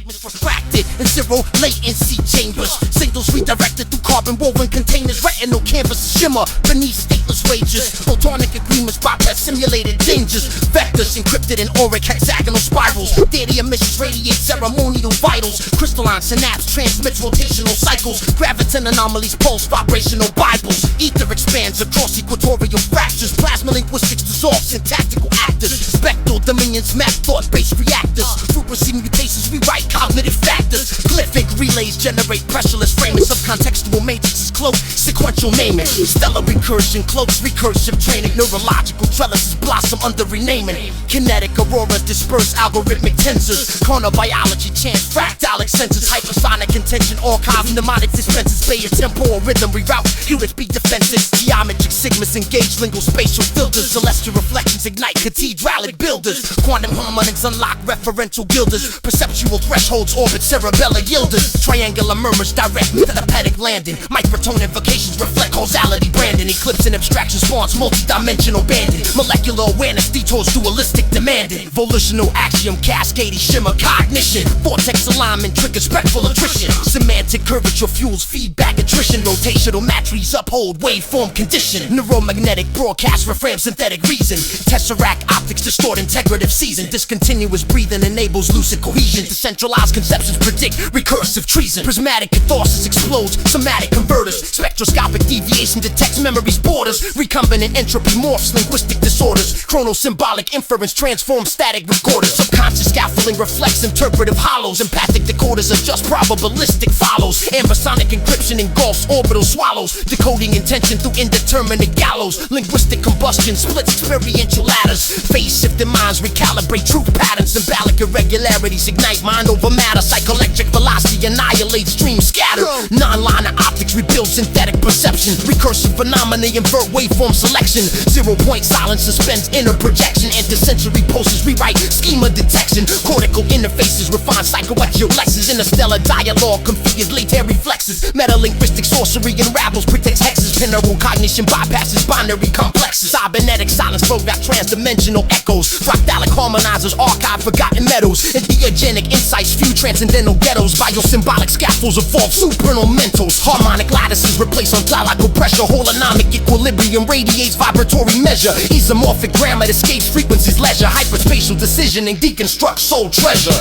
fragments refracted in zero latency chambers. Signals redirected through carbon woven containers. Retinal canvas shimmer beneath stateless wages. Photonic agreements bypass simulated dangers. Vectors encrypted in auric hexagonal spirals. Daily emissions radiate ceremonial vitals. Crystalline synapse transmits rotational cycles. Graviton anomalies pulse vibrational Bibles. Ether expands across equatorial fractures. Plasma linguistics dissolve syntactical actors. Spectral dominions map thought-based reactors. Frequency mutations rewrite cognitive factors. Glyphic relays generate pressureless framing. Subcontextual matrices cloak sequential naming. Stellar recursion cloaks recursive training. Neurological trellises blossom under renaming. Kinetic auroras disperse algorithmic tensors. Chronobiology chants fractalic sensors. Hypersonic intention archives mnemonic dispenses. Bay temporal rhythm reroute USB defenses. Geometric sigmas engage lingual spatial filters. Celestial reflections ignite cathedralic builders. Quantum harmonics unlock referential gilders. Perceptual thresholds orbit cerebellar yielders. Triangular murmurs direct telepathic landing. Microtone invocations reflect causality branding. Eclipse and abstraction spawns multi-dimensional banding. Molecular awareness detours dualistic demanding. Volitional axiom cascading shimmer cognition. Vortex alignment triggers spectral attrition. Semantic curvature fuels feedback attrition. Rotational matrices uphold waveform condition. Neuromagnetic broadcast reframe synthetic reason. Tesseract optics distort integrative season. Discontinuous breathing enables lucid cohesion. Decentralized conceptions predict recursive treason. Prismatic catharsis explodes somatic converters. Spectroscopic deviation detects memory's borders. Recombinant entropy morphs linguistic disorders. Chronosymbolic inference transforms static recorders. Subconscious scaffolding reflects interpretive hollows. Empathic decoders adjust probabilistic follows. Ambisonic encryption engulfs orbital swallows. Decoding intention through indeterminate gallows. Linguistic combustion splits experiential ladders. Phase shifting minds recalibrate truth patterns. Symbolic irregularities ignite mind over matter. Psychoelectric velocity annihilates dreams scatter. Non-linear optics rebuild synthetic perception. Recursive phenomena invert waveform selection. 0 point silence suspends inner projection. Antisensory pulses rewrite schema detection. Cortical interfaces refine psychoaxial lexes. Interstellar dialogue configures latent reflexes. Metalinguistic sorcery unravels predicts hexes. Binaural cognition bypasses binary complexes. Cybernetic silence throws out transdimensional echoes. Fractalic harmonizers archive forgotten metals. Entheogenic insights few transcendental ghettos. Biosymbolic scaffolds evolve supernal mentals. Harmonic lattices replace ontological pressure. Holonomic equilibrium radiates vibratory measure. Isomorphic grammar escapes frequencies leisure. Hyperspatial decisioning deconstructs soul treasure.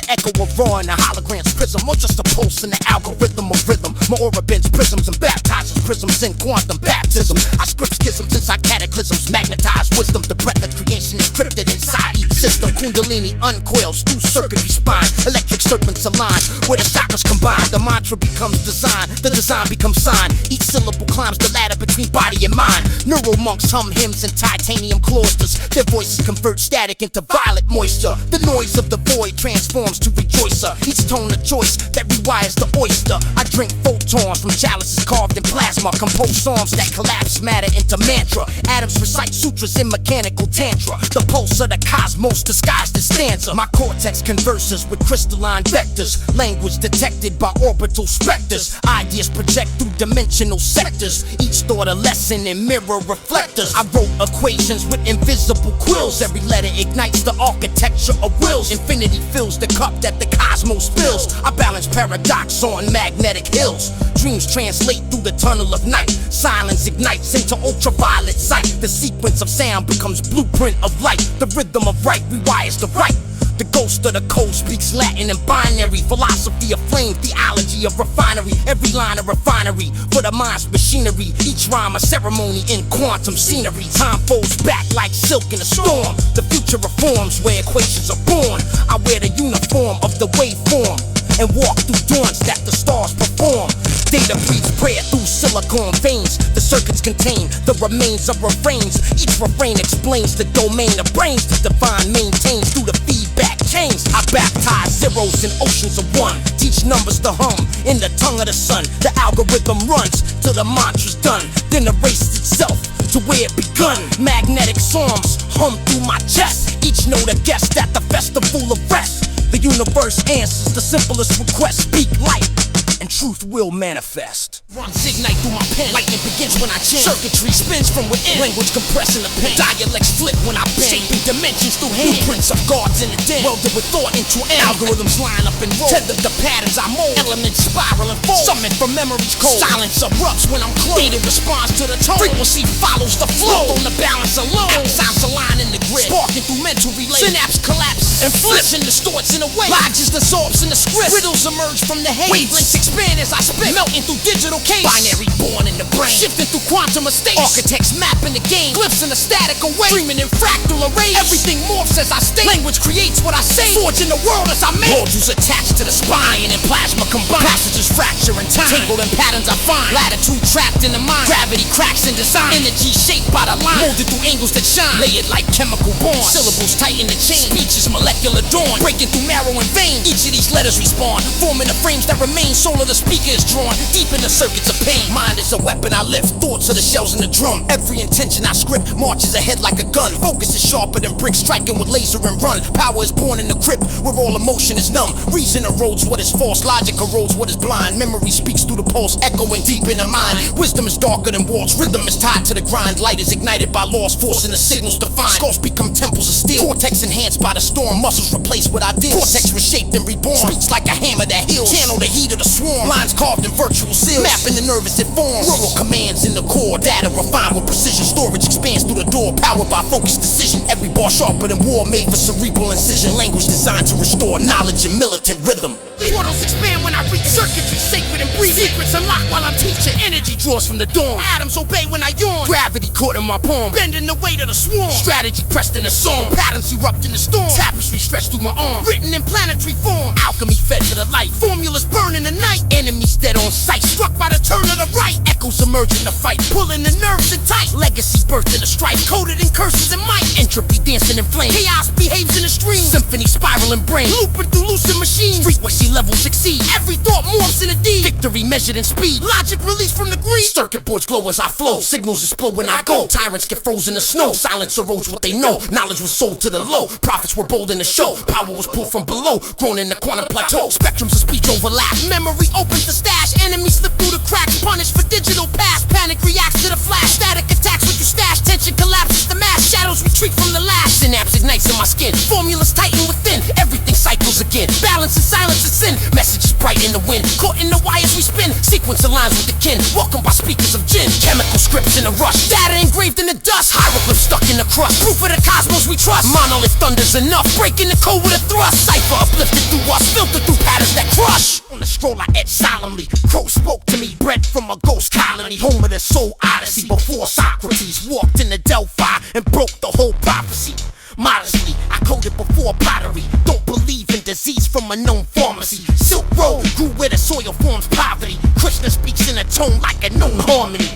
Echo of raw in the hologram's prism, or just a pulse in the algorithm of rhythm. My aura bends prisms and baptizes prisms in quantum baptism. I script schisms inside cataclysms, magnetize wisdom. The breath of creation encrypted inside each system. Kundalini uncoils through circuitry spine. Electric serpents align where the chakras combine. The mantra becomes design, the design becomes sign. Each syllable climbs the ladder between body and mind. Neural monks hum hymns in titanium cloisters. Their voices convert static into violet moisture. The noise of the void transforms to rejoicer. Each tone a choice that rewires the oyster. I drink photons from chalices carved in plasma. Compose songs that collapse matter into mantra. Atoms recite sutras in mechanical tantra. The pulse of the cosmos disguised as stanza. My cortex converses with crystalline vectors. Language detected by orbital specters. Ideas project through dimensional sectors. Each thought a lesson in mirror reflectors. I wrote equations with invisible quills. Every letter ignites the architecture of wills. Infinity fills the cup that the cosmos spills. I balance paradox on magnetic hills. Dreams translate through the tunnel of night. Silence ignites into ultraviolet sight. The sequence of sound becomes blueprint of light. The rhythm of right rewires the right. The ghost of the code speaks Latin and binary. Philosophy of flame, theology of refinery. Every line a refinery for the mind's machinery. Each rhyme a ceremony in quantum scenery. Time folds back like silk in a storm. The future reforms where equations are born. I wear the uniform of the waveform and walk through dawns that the stars perform. Data breathes prayer through silicon veins. The circuits contain the remains of refrains. Each refrain explains the domain of brains. The divine maintains through the feedback chains. I baptize zeros in oceans of one. Teach numbers to hum in the tongue of the sun. The algorithm runs till the mantra's done, then erased itself to where it begun. Magnetic songs hum through my chest. Each note a guest at the festival of rest. The universe answers the simplest request. Speak light, and truth will manifest. Runs ignite through my pen. Lightning begins when I chant. Circuitry spins from within. Language compressing the pen. Dialects flip when I bend. Shaping dimensions through hand. Blueprints of gods in the den. Welded with thought into end. Algorithms line up and roll. Tether the patterns I mold. Elements spiral and fold. Summon from memories cold. Silence erupts when I'm close. Beat responds to the tone. Frequency follows the flow. On the balance alone. Sounds align in the grid. Sparking through mental relay. Synapse collapses and flips and distorts in a way. Lodges dissolves in the script. Riddles emerge from the haze. Wavelengths expand as I spit. Melting through digital case. Binary born in the brain. Shifting through quantum of states. Architects mapping the game. Glyphs in the static away. Dreaming in fractal arrays. Everything morphs as I state. Language creates what I say. Forging the world as I make. Modules attached to the spine and plasma combined. Passages fracture in time. Tangled in patterns I find. Latitude trapped in the mind. Gravity cracks in design. Energy shaped by the line. Molded through angles that shine. Layered like chemical bonds. Syllables tighten the chain. Speech is molecular dawn. Breaking through marrow and vein. Each of these letters respawn. Forming the frames that remain. Soul of the speaker is drawn. Deep in the circuits of pain. Mind is a weapon I lift. Thoughts are the shells in the drum. Every intention I script marches ahead like a gun. Focus is sharper than bricks. Striking with laser and run. Power is born in the crypt where all emotion is numb. Reason erodes what is false. Logic erodes what is blind. Memory speaks through the pulse. Echoing deep in the mind. Wisdom is darker than walls. Rhythm is tied to the grind. Light is ignited by laws. Forcing the signals to find. Skulls become temples of steel. Cortex enhanced by the storm. Muscles replace what I did. Cortex reshaped and reborn. Speaks like a hammer that heals. Channel the heat of the swarm. Lines carved in virtual seals. Mapping the nervous it forms. Rural commands in the core. Data refined with precision. Storage expands through the door. Powered by focused decision. Every bar sharper than war. Made for cerebral incision. Language designed to restore knowledge and militant rhythm. Portals expand when I reach circuitry. Sacred and breathe. Secrets unlock while I'm teaching. Energy draws from the dawn. Atoms obey when I yawn. Gravity caught in my palm. Bending the weight of the swarm. Strategy pressed in a song. Patterns erupt in the storm. Tapestry stretched through my arm. Written in planetary form. Alchemy fed to the light. Formulas burn in the night. Enemies dead on sight. Struck by the turn of the right. Echoes emerge in the fight. Pulling the nerves in tight. Legacy birthed in the strife. Coded in curses and might. Entropy dancing in flame. Chaos behaves in the stream. Symphony spiraling brain. Looping through lucid machines. Frequency levels succeed. Every thought morphs in a deed. Victory measured in speed. Logic released from the greed. Circuit boards glow as I flow. Signals explode when I go. Tyrants get frozen in the snow. Silence erodes what they know. Knowledge was sold to the low. Prophets were bold in the show. Power was pulled from below. Grown in the quantum plateau. Spectrums of speech overlap. Memory opens the stash. Enemies slip through the cracks. Punished for digital past. Panic reacts to the flash. Static attacks when you stash. Tension collapses the mass. Shadows retreat from the lash. Synapse ignites in my skin. Formulas tighten within. Everything cycles again. Balance and silence is sin. Message is bright in the wind. Caught in the wires we spin. Sequence aligns with the kin. Welcome by speakers of gin. Chemical scripts in a rush. Data engraved in the dust. Hieroglyphs stuck in the crust. Proof of the cosmos we trust. Monolith thunders enough. Breaking the code with a thrust. Cipher uplifted through us. Filtered through patterns that crush. On the scroll I etched solemnly. Crow spoke to me. Bred from a ghost colony. Home of the soul odyssey. Before Socrates walked into Delphi and broke the whole prophecy. Modestly, I coded before pottery. Don't believe in disease from a known pharmacy. Silk Road grew where the soil forms poverty. Krishna speaks in a tone like a known harmony.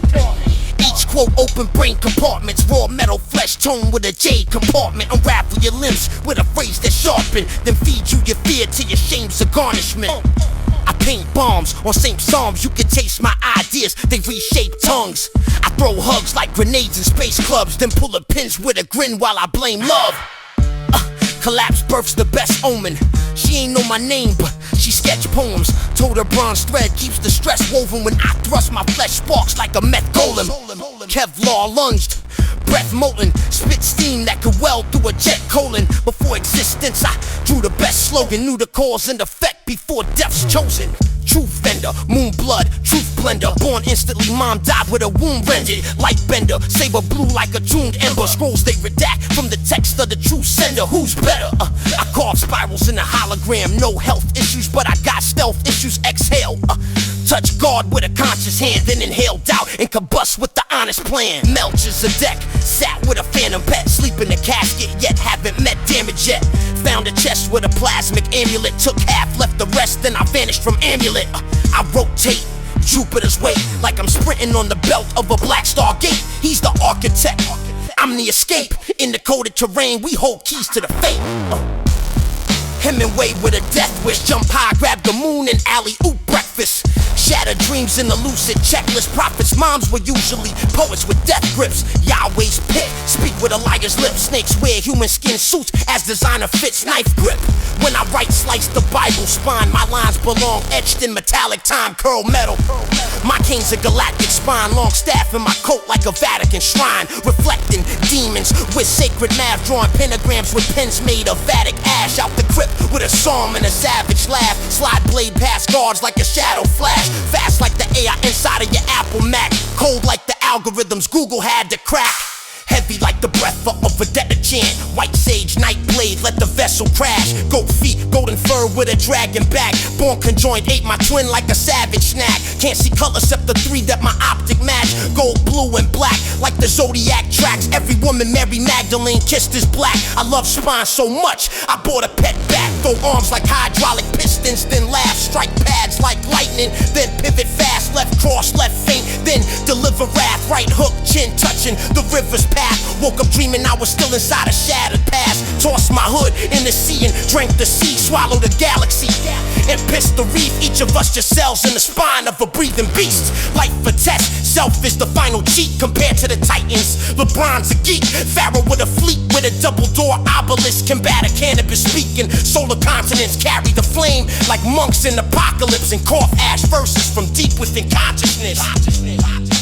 Each quote open brain compartments. Raw metal flesh tone with a jade compartment. Unravel your limbs with a phrase that's sharpened. Then feed you your fear till your shame's a garnishment. I paint bombs on same psalms. You can taste my ideas, they reshape tongues. I throw hugs like grenades in space clubs. Then pull the pins with a grin while I blame love. Collapse births the best omen. She ain't know my name, but she sketch poems. Told her bronze thread keeps the stress woven. When I thrust my flesh sparks like a meth golem. Kevlar lunged, breath molten. Spit steam that could weld through a jet colon. Before existence I drew the best slogan. Knew the cause and effect before death's chosen. Truth vendor, moon blood, truth blender. Born instantly, mom died with a wound rendered. Light bender, saber blue like a tuned ember. Scrolls they redact from the text of the true sender. Who's better? I carve spirals in a hologram. No health issues, but I got stealth issues. Exhale, touch God with a conscious hand. Then inhale doubt and combust with the honest plan. Melches a deck, sat with a phantom pet. Sleep in the casket, yet haven't met damage yet. Found a chest with a plasmic amulet. Took half, left the rest, then I vanished from amulet. I rotate Jupiter's weight like I'm sprinting on the belt of a black star gate. He's the architect, I'm the escape. In the coded terrain, we hold keys to the fate. Hemingway with a death wish. Jump high, grab the moon and alley-oop breakfast. Shatter dreams in the lucid checklist. Prophets Moms were usually poets with death grips. Yahweh's pit, speak with a liar's lips. Snakes wear human skin suits as designer fits knife grip. When I write, slice the Bible spine. My lines belong etched in metallic time, curl metal. My king's a galactic spine, long staff in my coat like a Vatican shrine, reflecting demons with sacred math, drawing pentagrams with pens made of Vedic ash. Out the crypt with a psalm and a savage laugh, slide blade past guards like a shadow flash, fast like the AI inside of your Apple Mac, cold like the algorithms Google had to crack. Heavy like the breath of a Vendetta chant. White sage, night blade, let the vessel crash. Goat feet, golden fur with a dragon back. Born conjoined, ate my twin like a savage snack. Can't see color except the three that my optic match. Gold, blue, and black like the Zodiac tracks. Every woman Mary Magdalene kissed is black. I love spine so much, I bought a pet bat. Throw arms like hydraulic pistons, then laugh. Strike pads like lightning, then pivot fast. Left cross, left feint, then deliver wrath. Right hook, chin touching the river's path. Woke up dreaming I was still inside a shattered past. Tossed my hood in the sea and drank the sea. Swallowed the galaxy and pissed the reef. Each of us just cells in the spine of a breathing beast. Life for test, self is the final cheat compared to the Titans. LeBron's a geek, Pharaoh with a fleet with a double door obelisk. Combat a cannabis speaking. Solar continents carry the flame like monks in apocalypse and cough ash verses from deep within consciousness.